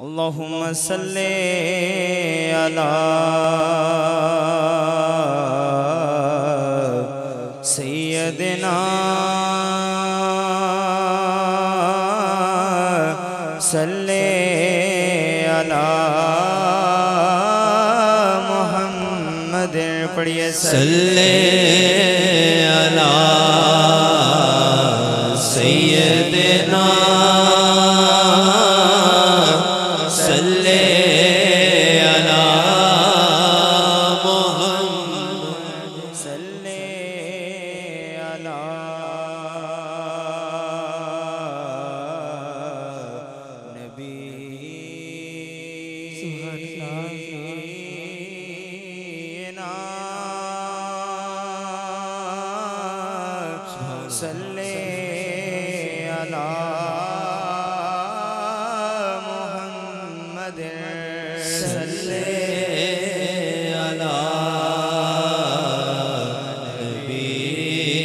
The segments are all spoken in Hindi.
अल्लाहुम्मा सल्ले अला सय्यदिना सल्ले अला मुहम्मद। पढ़िए सल्ले अला सय्यदिना सल्ले अला मुहम्मद सल्ले अला नबी सल्ले अला मुहम्मद सल्ले अला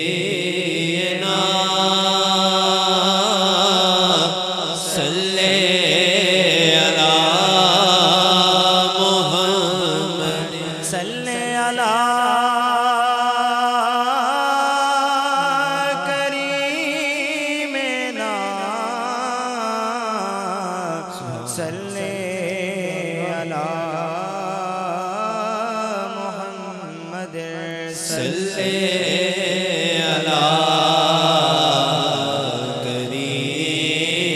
नबीना सल्ले अला मुहम्मद सल्ले अला करीमेना सल्ले अला मुहम्मद सल्ले अला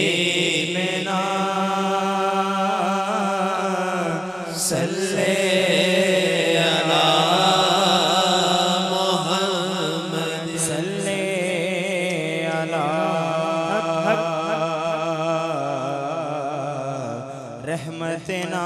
करीमेना सल्ले अला मुहम्मद सल्ले अला रहमतना